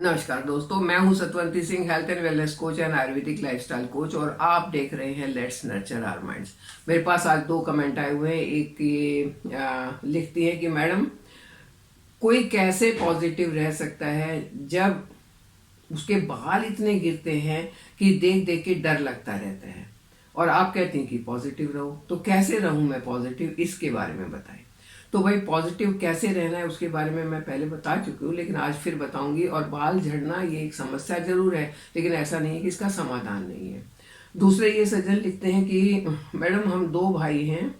नमस्कार दोस्तों, मैं हूं Satwanti Singh, health and wellness coach and ayurvedic lifestyle coach, और आप देख रहे हैं लेट्स नर्चर आवर माइंड्स। मेरे पास आज दो कमेंट आए हुए हैं। एक ये लिखती है कि मैडम, कोई कैसे पॉजिटिव रह सकता है जब उसके बाल इतने गिरते हैं कि देख देख के डर लगता रहता है, और आप कहते हैं कि पॉजिटिव रहो। तो कैसे रहूं मैं पॉजिटिव, इसके बारे में बताएं। तो भाई, पॉजिटिव कैसे रहना है उसके बारे में मैं पहले बता चुकी हूँ, लेकिन आज फिर बताऊंगी। और बाल झड़ना ये एक समस्या जरूर है, लेकिन ऐसा नहीं है कि इसका समाधान नहीं है। दूसरे ये सज्जन लिखते हैं कि मैडम, हम दो भाई हैं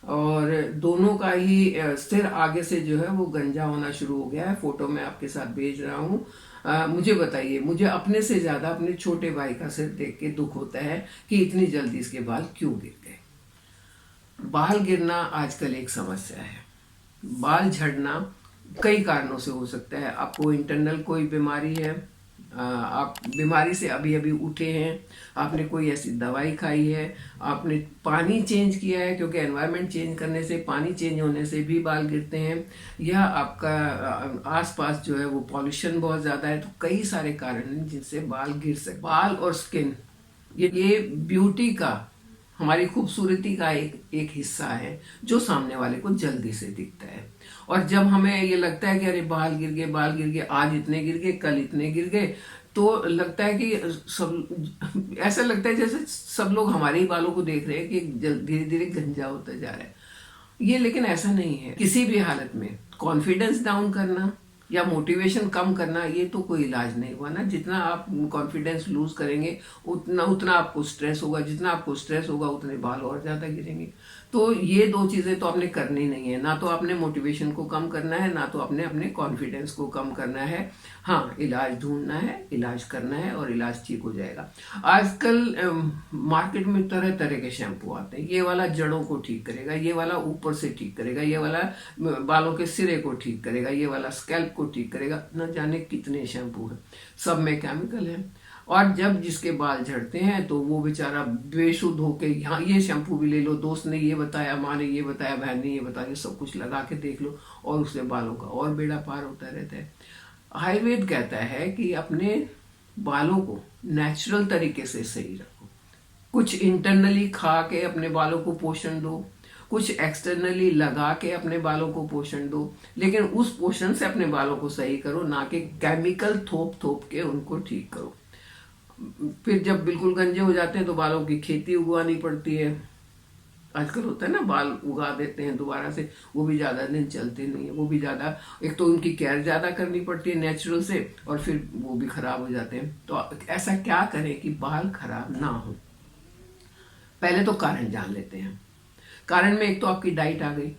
और दोनों का ही सिर आगे से जो है वो गंजा होना शुरू हो गया है। फोटो मैं आपके साथ भेज रहा हूँ। मुझे बताइए, मुझे अपने से ज्यादा अपने छोटे भाई का सिर देख के दुख होता है कि इतनी जल्दी इसके बाल क्यों गिर गए। बाल गिरना आजकल एक समस्या है। बाल झड़ना कई कारणों से हो सकता है। आपको इंटरनल कोई बीमारी है, आप बीमारी से अभी अभी उठे हैं, आपने कोई ऐसी दवाई खाई है, आपने पानी चेंज किया है, क्योंकि एनवायरनमेंट चेंज करने से, पानी चेंज होने से भी बाल गिरते हैं, या आपका आसपास जो है वो पॉल्यूशन बहुत ज़्यादा है। तो कई सारे कारण हैं जिनसे बाल गिर सकते। बाल और स्किन ये ब्यूटी का, हमारी खूबसूरती का एक एक हिस्सा है जो सामने वाले को जल्दी से दिखता है। और जब हमें ये लगता है कि अरे बाल गिर गए, बाल गिर गए, आज इतने गिर गए, कल इतने गिर गए, तो लगता है कि सब, ऐसा लगता है जैसे सब लोग हमारे ही बालों को देख रहे हैं कि धीरे धीरे गंजा होता जा रहा है। ये लेकिन ऐसा नहीं है। किसी भी हालत में कॉन्फिडेंस डाउन करना या मोटिवेशन कम करना, ये तो कोई इलाज नहीं हुआ ना। जितना आप कॉन्फिडेंस लूज करेंगे उतना उतना आपको स्ट्रेस होगा, जितना आपको स्ट्रेस होगा उतने बाल और ज्यादा गिरेंगे। तो ये दो चीजें तो आपने करनी नहीं है। ना तो आपने मोटिवेशन को कम करना है, ना तो आपने अपने कॉन्फिडेंस को कम करना है। हाँ, इलाज ढूंढना है, इलाज करना है, और इलाज ठीक हो जाएगा। आजकल मार्केट में तरह तरह के शैम्पू आते हैं। ये वाला जड़ों को ठीक करेगा, ये वाला ऊपर से ठीक करेगा, ये वाला बालों के सिरे को ठीक करेगा, ये वाला स्कैल्प को ठीक करेगा। न जाने कितने शैम्पू हैं, सब में केमिकल है। और जब जिसके बाल झड़ते हैं तो वो बेचारा बेसुध होके, यहाँ ये शैम्पू भी ले लो, दोस्त ने ये बताया, माँ ने ये बताया, बहन ने ये बताया, सब कुछ लगा के देख लो, और उससे बालों का और बेड़ा पार होता रहता है। आयुर्वेद कहता है कि अपने बालों को नेचुरल तरीके से सही रखो। कुछ इंटरनली खा के अपने बालों को पोषण दो, कुछ एक्सटर्नली लगा के अपने बालों को पोषण दो, लेकिन उस पोषण से अपने बालों को सही करो, ना कि केमिकल थोप थोप के उनको ठीक करो। फिर जब बिल्कुल गंजे हो जाते हैं तो बालों की खेती उगवानी पड़ती है। आजकल होता है ना, बाल उगा देते हैं दोबारा से, वो भी ज्यादा दिन चलते नहीं है। वो भी ज्यादा, एक तो उनकी केयर ज्यादा करनी पड़ती है नेचुरल से, और फिर वो भी खराब हो जाते हैं। तो ऐसा क्या करें कि बाल खराब ना हो। पहले तो कारण जान लेते हैं। कारण में एक तो आपकी डाइट आ गई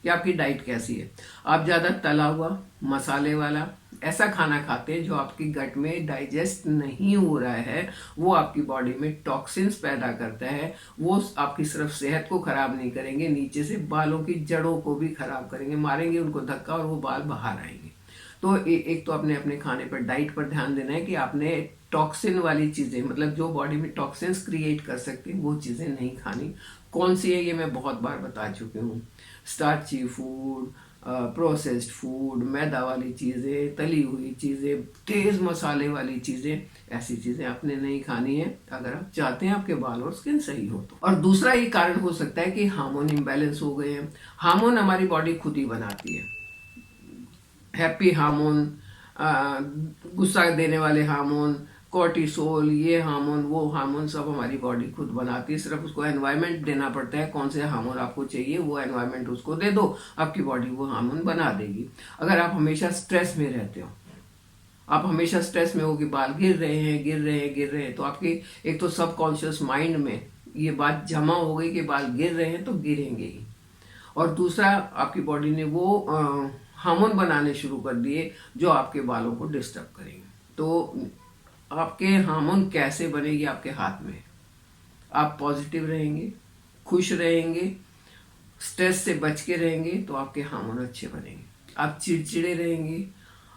कि आपकी डाइट कैसी है। आप ज्यादा तला हुआ, मसाले वाला ऐसा खाना खाते हैं जो आपकी गट में डाइजेस्ट नहीं हो रहा है, वो आपकी बॉडी में टॉक्सिन्स पैदा करता है। वो आपकी सिर्फ सेहत को खराब नहीं करेंगे, नीचे से बालों की जड़ों को भी खराब करेंगे, मारेंगे उनको धक्का, और वो बाल बाहर आएंगे। तो एक तो आपने अपने खाने पर, डाइट पर ध्यान देना है कि आपने टॉक्सिन वाली चीजें, मतलब जो बॉडी में टॉक्सिन्स क्रिएट कर सकती हैं, वो चीजें नहीं खानी। कौन सी है ये मैं बहुत बार बता चुकी हूँ। स्टार्ची फूड, प्रोसेस्ड फूड, मैदा वाली चीज़ें, तली हुई चीज़ें, तेज़ मसाले वाली चीज़ें, ऐसी चीज़ें आपने नहीं खानी है अगर आप चाहते हैं आपके बाल और स्किन सही हो तो। और दूसरा ये कारण हो सकता है कि हार्मोन इम्बैलेंस हो गए हैं। हार्मोन हमारी बॉडी खुद ही बनाती है। हैप्पी हार्मोन, गुस्सा देने वाले हार्मोन, कोर्टिसोल, ये हार्मोन, वो हार्मोन, सब हमारी बॉडी खुद बनाती है। सिर्फ उसको एनवायरनमेंट देना पड़ता है, कौन से हार्मोन आपको चाहिए वो एनवायरनमेंट उसको दे दो, आपकी बॉडी वो हार्मोन बना देगी। अगर आप हमेशा स्ट्रेस में रहते हो, आप हमेशा स्ट्रेस में हो कि बाल गिर रहे हैं, गिर रहे हैं, गिर रहे हैं, तो आपकी एक तो सबकॉन्शियस माइंड में ये बात जमा हो गई कि बाल गिर रहे हैं तो गिरेंगे ही। और दूसरा, आपकी बॉडी ने वो हार्मोन बनाने शुरू कर दिए जो आपके बालों को डिस्टर्ब करेंगे। तो आपके हार्मोन कैसे बनेगी आपके हाथ में। आप पॉजिटिव रहेंगे, खुश रहेंगे, स्ट्रेस से बच के रहेंगे तो आपके हार्मोन अच्छे बनेंगे। आप चिड़चिड़े रहेंगे,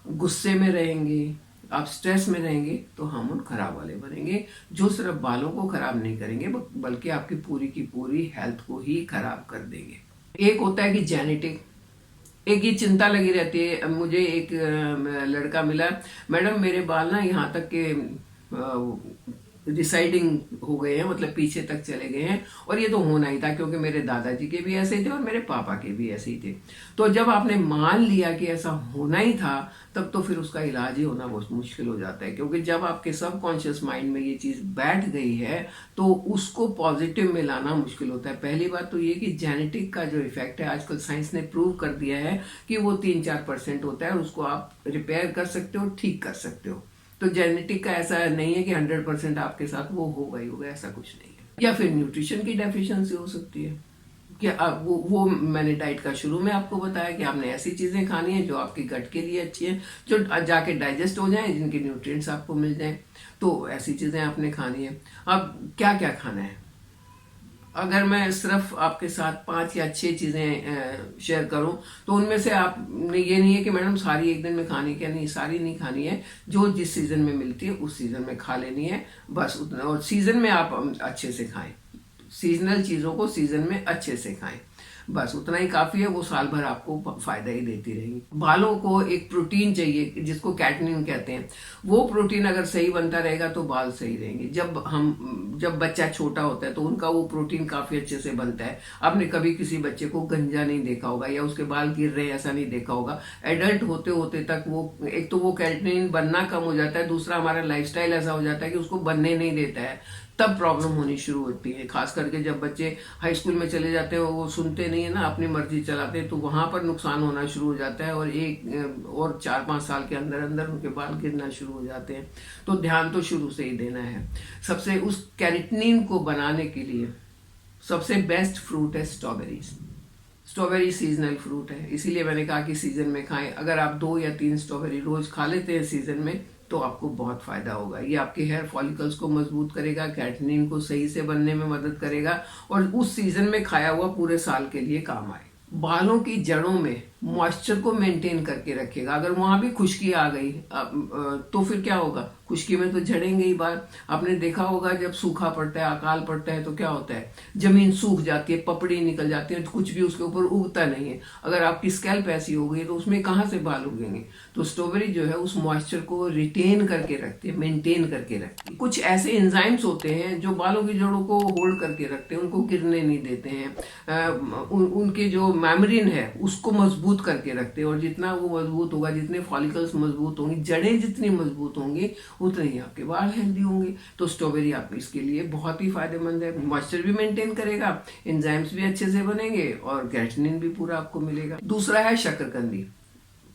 गुस्से में रहेंगे, आप स्ट्रेस में रहेंगे तो हार्मोन खराब वाले बनेंगे, जो सिर्फ बालों को खराब नहीं करेंगे बल्कि आपकी पूरी की पूरी हेल्थ को ही खराब कर देंगे। एक होता है कि जेनेटिक, एक ये चिंता लगी रहती है। मुझे एक लड़का मिला, मैडम मेरे बाल ना यहाँ तक के डिसाइडिंग हो गए हैं, मतलब पीछे तक चले गए हैं, और ये तो होना ही था क्योंकि मेरे दादाजी के भी ऐसे ही थे और मेरे पापा के भी ऐसे ही थे। तो जब आपने मान लिया कि ऐसा होना ही था, तब तो फिर उसका इलाज ही होना बहुत मुश्किल हो जाता है, क्योंकि जब आपके सबकॉन्शियस माइंड में ये चीज बैठ गई है तो उसको पॉजिटिव में लाना मुश्किल होता है। पहली बात तो ये कि जेनेटिक का जो इफेक्ट है, आजकल साइंस ने प्रूव कर दिया है कि वो 3-4% होता है, और उसको आप रिपेयर कर सकते हो, ठीक कर सकते हो। तो जेनेटिक का ऐसा नहीं है कि 100% आपके साथ वो होगा ही होगा, ऐसा कुछ नहीं है। या फिर न्यूट्रिशन की डेफिशिएंसी हो सकती है कि वो मैंने डाइट का शुरू में आपको बताया कि आपने ऐसी चीजें खानी है जो आपकी गट के लिए अच्छी है, जो जाके डाइजेस्ट हो जाए, जिनके न्यूट्रिएंट्स आपको मिल जाए, तो ऐसी चीजें आपने खानी है। अब क्या क्या खाना है, अगर मैं सिर्फ आपके साथ 5 या 6 चीजें शेयर करूं, तो उनमें से आपने ये नहीं है कि मैडम सारी एक दिन में खानी, क्या नहीं, सारी नहीं खानी है। जो जिस सीजन में मिलती है उस सीजन में खा लेनी है, बस उतना। और सीजन में आप अच्छे से खाएं, सीजनल चीजों को सीजन में अच्छे से खाएं, बस उतना ही काफी है। वो साल भर आपको फायदा ही देती रहेंगी। बालों को एक प्रोटीन चाहिए जिसको कैटनिन कहते हैं, वो प्रोटीन अगर सही बनता रहेगा तो बाल सही रहेंगे। जब बच्चा छोटा होता है तो उनका वो प्रोटीन काफी अच्छे से बनता है। आपने कभी किसी बच्चे को गंजा नहीं देखा होगा या उसके बाल गिर रहे ऐसा नहीं देखा होगा। एडल्ट होते होते तक वो, एक तो वो कैटनिन बनना कम हो जाता है, दूसरा हमारा लाइफस्टाइल ऐसा हो जाता है कि उसको बनने नहीं देता है, तब प्रॉब्लम होनी शुरू होती है। खास करके जब बच्चे हाई स्कूल में चले जाते हैं, वो सुनते नहीं है ना, अपनी मर्जी चलाते हैं, तो वहां पर नुकसान होना शुरू हो जाता है, और 4-5 साल के अंदर अंदर उनके बाल गिरना शुरू हो जाते हैं। तो ध्यान तो शुरू से ही देना है। सबसे उस कैरेटिनिन को बनाने के लिए सबसे बेस्ट फ्रूट है स्ट्रॉबेरीज। स्ट्रॉबेरी सीजनल फ्रूट है, इसीलिए मैंने कहा कि सीजन में खाएं। अगर आप 2 या 3 स्ट्रॉबेरी रोज खा लेते हैं सीजन में, तो आपको बहुत फायदा होगा। ये आपके हेयर फॉलिकल्स को मजबूत करेगा, कैटनिन को सही से बनने में मदद करेगा, और उस सीजन में खाया हुआ पूरे साल के लिए काम आए। बालों की जड़ों में मॉइस्चर को मेंटेन करके रखेगा। अगर वहां भी खुश्की आ गई तो फिर क्या होगा, खुश्की में तो झड़ेंगे ही बाल। आपने देखा होगा जब सूखा पड़ता है, अकाल पड़ता है, तो क्या होता है, जमीन सूख जाती है, पपड़ी निकल जाती है, तो कुछ भी उसके ऊपर उगता नहीं है। अगर आपकी स्कैल्प ऐसी हो गई तो उसमें कहाँ से बाल उगेंगे। तो स्ट्रॉबेरी जो है उस मॉइस्चर को रिटेन करके रखती है, मेंटेन करके रखती है। कुछ ऐसे एंजाइम्स होते हैं जो बालों की जड़ों को होल्ड करके रखते हैं, उनको गिरने नहीं देते हैं। उनके जो मेम्ब्रेन है उसको मजबूत करके रखते हैं, और जितना वो मजबूत होगा, जितने फॉलिकल्स मजबूत होंगे, जड़ें जितनी मजबूत होंगी, उतने ही आपके बाल हेल्दी होंगे। तो स्ट्रॉबेरी आप इसके लिए बहुत ही फायदेमंद है। मॉइस्चर भी मेंटेन करेगा, एंजाइम्स भी अच्छे से बनेंगे, और कैटनिन भी पूरा आपको मिलेगा। दूसरा है शकरकंदी।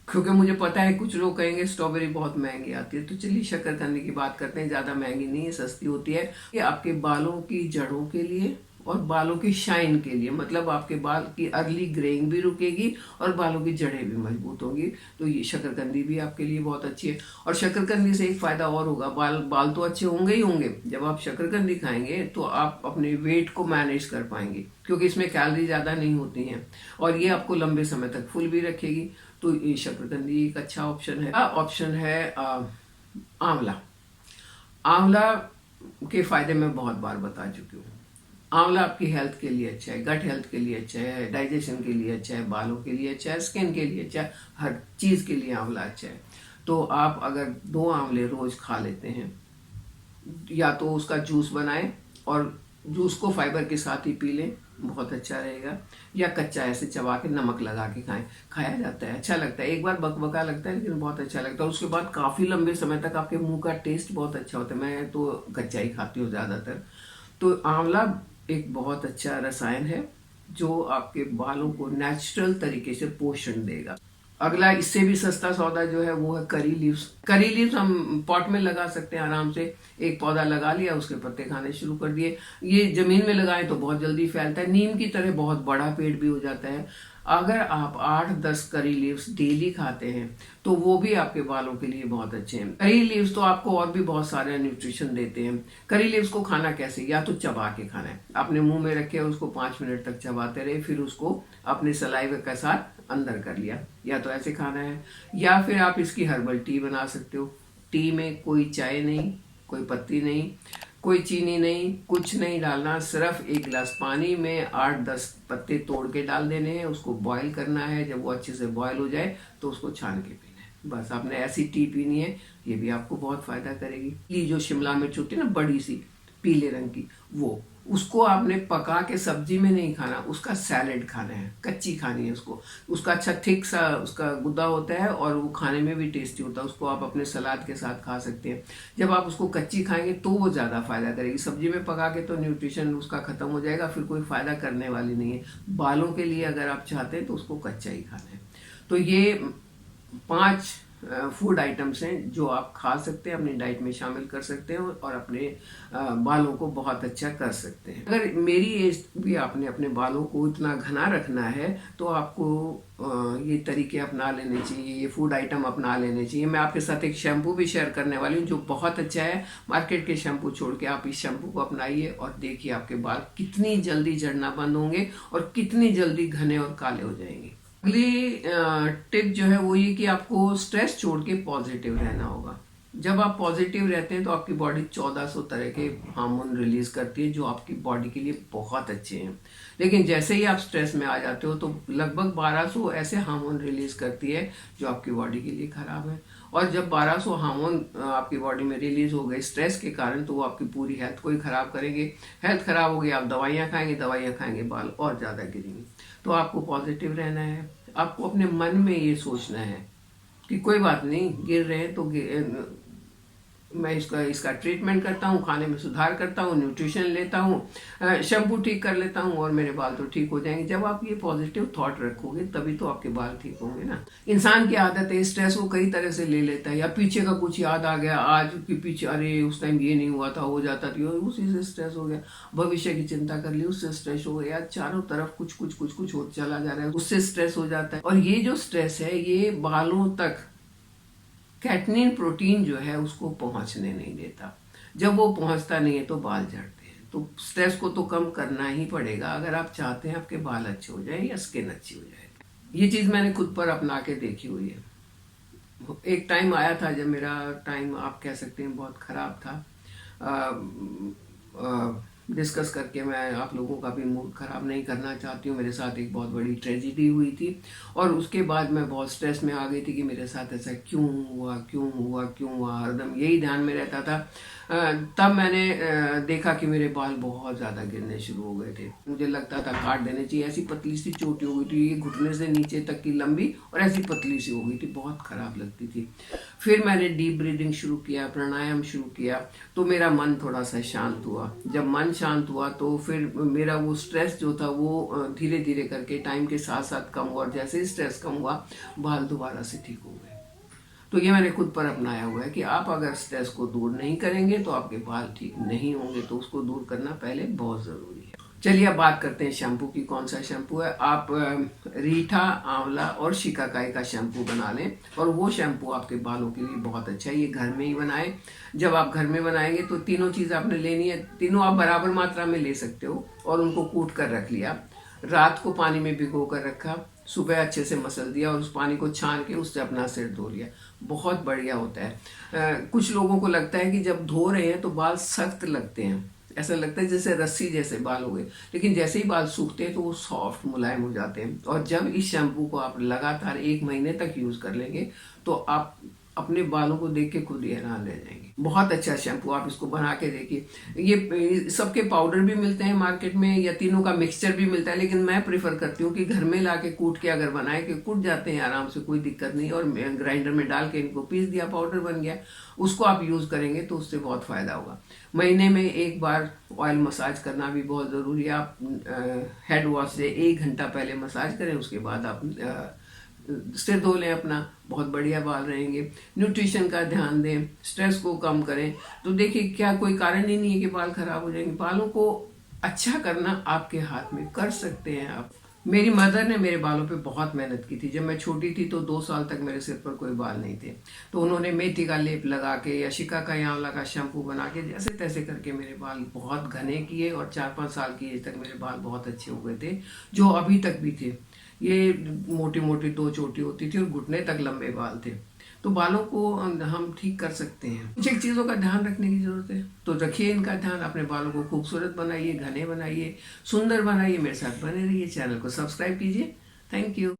क्योंकि मुझे पता है कुछ लोग कहेंगे स्ट्रॉबेरी बहुत महंगी आती है, तो चलिए शकरकंदी की बात करते हैं। ज्यादा महंगी नहीं है, सस्ती होती है। ये आपके बालों की जड़ों के लिए और बालों की शाइन के लिए, मतलब आपके बाल की अर्ली ग्रेइंग भी रुकेगी और बालों की जड़ें भी मजबूत होंगी। तो ये शकरकंदी भी आपके लिए बहुत अच्छी है। और शकरकंदी से एक फायदा और होगा, बाल तो अच्छे होंगे ही होंगे। जब आप शकरकंदी खाएंगे तो आप अपने वेट को मैनेज कर पाएंगे, क्योंकि इसमें कैलोरी ज्यादा नहीं होती हैं, और ये आपको लंबे समय तक फुल भी रखेगी। तो ये शकरकंदी एक अच्छा ऑप्शन है। ऑप्शन है आंवला। आंवला के फायदे मैं बहुत बार बता चुकी हूँ। आंवला आपकी हेल्थ के लिए अच्छा है, गट हेल्थ के लिए अच्छा है, डाइजेशन के लिए अच्छा है, बालों के लिए अच्छा है, स्किन के लिए अच्छा है, हर चीज के लिए आंवला अच्छा है। तो आप अगर 2 आंवले रोज खा लेते हैं, या तो उसका जूस बनाएं और जूस को फाइबर के साथ ही पी लें, बहुत अच्छा रहेगा, या कच्चा ऐसे चबा के नमक लगा के खाएं। खाया जाता है, अच्छा लगता है। एक बार बकबका लगता है लेकिन बहुत अच्छा लगता है। उसके बाद काफी लंबे समय तक आपके मुंह का टेस्ट बहुत अच्छा होता है। मैं तो कच्चा ही खाती हूँ ज्यादातर। तो आंवला एक बहुत अच्छा रसायन है जो आपके बालों को नेचुरल तरीके से पोषण देगा। अगला इससे भी सस्ता सौदा जो है वो है करी लीव्स। करी लीव्स हम पॉट में लगा सकते हैं आराम से। एक पौधा लगा लिया, उसके पत्ते खाने शुरू कर दिए। ये जमीन में लगाएं तो बहुत जल्दी फैलता है, नीम की तरह बहुत बड़ा पेड़ भी हो जाता है। अगर आप 8-10 करी लीव्स डेली खाते हैं तो वो भी आपके बालों के लिए बहुत अच्छे हैं। करी लीव्स तो आपको और भी बहुत सारे न्यूट्रिशन देते हैं। करी लीव्स को खाना कैसे, या तो चबा के खाना है, आपने मुंह में रखे उसको 5 मिनट तक चबाते रहे, फिर उसको अपने सलाइवा के साथ अंदर कर लिया, या तो ऐसे खाना है, या फिर आप इसकी हर्बल टी बना सकते हो। टी में कोई चाय नहीं, कोई पत्ती नहीं, कोई चीनी नहीं, कुछ नहीं डालना, सिर्फ एक गिलास पानी में 8-10 पत्ते तोड़ के डाल देने हैं, उसको बॉईल करना है। जब वो अच्छे से बॉईल हो जाए तो उसको छान के पीना है। बस आपने ऐसी टी पीनी है, ये भी आपको बहुत फायदा करेगी। ये जो शिमला मिर्च होती है ना बड़ी सी पीले रंग की, वो उसको आपने पका के सब्जी में नहीं खाना, उसका सैलेड खाना है, कच्ची खानी है उसको। उसका अच्छा थिक सा उसका गुदा होता है और वो खाने में भी टेस्टी होता है। उसको आप अपने सलाद के साथ खा सकते हैं। जब आप उसको कच्ची खाएंगे तो वो ज़्यादा फायदा करेगी। सब्जी में पका के तो न्यूट्रिशन उसका खत्म हो जाएगा, फिर कोई फायदा करने वाली नहीं है। बालों के लिए अगर आप चाहते हैं तो उसको कच्चा ही खाना है। तो ये 5 फूड आइटम्स हैं जो आप खा सकते हैं, अपनी डाइट में शामिल कर सकते हैं और अपने बालों को बहुत अच्छा कर सकते हैं। अगर मेरी एज भी आपने अपने बालों को इतना घना रखना है तो आपको ये तरीके अपना लेने चाहिए, ये फूड आइटम अपना लेने चाहिए। मैं आपके साथ एक शैम्पू भी शेयर करने वाली हूँ जो बहुत अच्छा है। मार्केट के शैम्पू छोड़ के आप इस शैम्पू को अपनाइए और देखिए आपके बाल कितनी जल्दी झड़ना बंद होंगे और कितनी जल्दी घने और काले हो जाएंगे। अगली टिप जो है वो ये कि आपको स्ट्रेस छोड़ के पॉजिटिव रहना होगा। जब आप पॉजिटिव रहते हैं तो आपकी बॉडी 1400 तरह के हार्मोन रिलीज करती है जो आपकी बॉडी के लिए बहुत अच्छे हैं। लेकिन जैसे ही आप स्ट्रेस में आ जाते हो तो लगभग 1200 ऐसे हार्मोन रिलीज करती है जो आपकी बॉडी के लिए खराब है। और जब 1200 हार्मोन आपकी बॉडी में रिलीज हो गए स्ट्रेस के कारण तो वो आपकी पूरी हेल्थ को ही खराब करेंगे। हेल्थ खराब होगी, आप दवाइयाँ खाएंगे, बाल और ज़्यादा गिरेंगे। तो आपको पॉजिटिव रहना है। आपको अपने मन में ये सोचना है कि कोई बात नहीं, गिर रहे हैं तो मैं इसका ट्रीटमेंट करता हूँ, खाने में सुधार करता हूँ, न्यूट्रिशन लेता हूँ, शैम्पू ठीक कर लेता हूँ और मेरे बाल तो ठीक हो जाएंगे। जब आप ये पॉजिटिव थॉट रखोगे तभी तो आपके बाल ठीक होंगे ना। इंसान की आदत है स्ट्रेस को कई तरह से ले लेता है। या पीछे का कुछ याद आ गया, आज के पीछे अरे उस टाइम ये नहीं हुआ था, हो जाता था, उसी से स्ट्रेस हो गया। भविष्य की चिंता कर ली, उससे स्ट्रेस हो गया। चारों तरफ कुछ कुछ कुछ कुछ हो चला जा रहा है, उससे स्ट्रेस हो जाता है। और ये जो स्ट्रेस है ये बालों तक कैटनिन प्रोटीन जो है उसको पहुंचने नहीं देता। जब वो पहुंचता नहीं है तो बाल झड़ते हैं। तो स्ट्रेस को तो कम करना ही पड़ेगा अगर आप चाहते हैं आपके बाल अच्छे हो जाए या स्किन अच्छी हो जाए। ये चीज़ मैंने खुद पर अपना के देखी हुई है। एक टाइम आया था जब मेरा टाइम आप कह सकते हैं बहुत ख़राब था। डिस्कस करके मैं आप लोगों का भी मूड ख़राब नहीं करना चाहती हूँ। मेरे साथ एक बहुत बड़ी ट्रेजिडी हुई थी और उसके बाद मैं बहुत स्ट्रेस में आ गई थी कि मेरे साथ ऐसा क्यों हुआ, हरदम यही ध्यान में रहता था। तब मैंने देखा कि मेरे बाल बहुत ज़्यादा गिरने शुरू हो गए थे। मुझे लगता था काट देने चाहिए। ऐसी पतली सी चोटी हो गई थी, ये घुटने से नीचे तक की लंबी और ऐसी पतली सी हो गई थी, बहुत ख़राब लगती थी। फिर मैंने डीप ब्रीदिंग शुरू किया, प्राणायाम शुरू किया तो मेरा मन थोड़ा सा शांत हुआ। जब मन शांत हुआ तो फिर मेरा वो स्ट्रेस जो था वो धीरे धीरे करके टाइम के साथ साथ कम हुआ और जैसे ही स्ट्रेस कम हुआ बाल दोबारा से ठीक हो गए। तो ये मैंने खुद पर अपनाया हुआ है कि आप अगर स्ट्रेस को दूर नहीं करेंगे तो आपके बाल ठीक नहीं होंगे। तो उसको दूर करना पहले बहुत ज़रूरी है। चलिए अब बात करते हैं शैम्पू की। कौन सा शैम्पू है? आप रीठा, आंवला और शिकाकाई का शैम्पू बना लें और वो शैम्पू आपके बालों के लिए बहुत अच्छा है। ये घर में ही बनाएं। जब आप घर में बनाएंगे तो तीनों चीज़ आपने लेनी है, तीनों आप बराबर मात्रा में ले सकते हो और उनको कूट कर रख लिया। रात को पानी में भिगो कर रखा, सुबह अच्छे से मसल दिया और उस पानी को छान के उससे अपना सिर धो लिया। बहुत बढ़िया होता है। कुछ लोगों को लगता है कि जब धो रहे हैं तो बाल सख्त लगते हैं, ऐसा लगता है जैसे रस्सी जैसे बाल हो गए, लेकिन जैसे ही बाल सूखते हैं तो वो सॉफ्ट मुलायम हो जाते हैं। और जब इस शैम्पू को आप लगातार 1 महीने तक यूज़ कर लेंगे तो आप अपने बालों को देख के खुद ही हैरान रह जाएंगे। बहुत अच्छा शैम्पू, आप इसको बना के देखिए। ये सबके पाउडर भी मिलते हैं मार्केट में या तीनों का मिक्सचर भी मिलता है, लेकिन मैं प्रेफर करती हूँ कि घर में ला के कूट के अगर बनाए कि कूट जाते हैं आराम से, कोई दिक्कत नहीं। और ग्राइंडर में डाल के इनको पीस दिया, पाउडर बन गया, उसको आप यूज़ करेंगे तो उससे बहुत फ़ायदा होगा। महीने में 1 बार ऑयल मसाज करना भी बहुत ज़रूरी है। आप हेड वॉश से 1 घंटा पहले मसाज करें, उसके बाद आप सिर धो लें अपना, बहुत बढ़िया बाल रहेंगे। न्यूट्रिशन का ध्यान दें, स्ट्रेस को कम करें तो देखिए क्या कोई कारण ही नहीं है कि बाल खराब हो जाएंगे। बालों को अच्छा करना आपके हाथ में, कर सकते हैं आप। मेरी मदर ने मेरे बालों पे बहुत मेहनत की थी। जब मैं छोटी थी तो 2 साल तक मेरे सिर पर कोई बाल नहीं थे, तो उन्होंने मेथी का लेप लगा के या शिकाकाई आंवला का शैम्पू बना के जैसे तैसे करके मेरे बाल बहुत घने किए और 4-5 साल की एज तक मेरे बाल बहुत अच्छे हो गए थे, जो अभी तक भी थे। ये मोटी मोटी 2 चोटी होती थी और घुटने तक लंबे बाल थे। तो बालों को हम ठीक कर सकते हैं। कुछ एक चीज़ों का ध्यान रखने की ज़रूरत है, तो रखिए इनका ध्यान। अपने बालों को खूबसूरत बनाइए, घने बनाइए, सुंदर बनाइए। मेरे साथ बने रहिए, चैनल को सब्सक्राइब कीजिए। Thank you.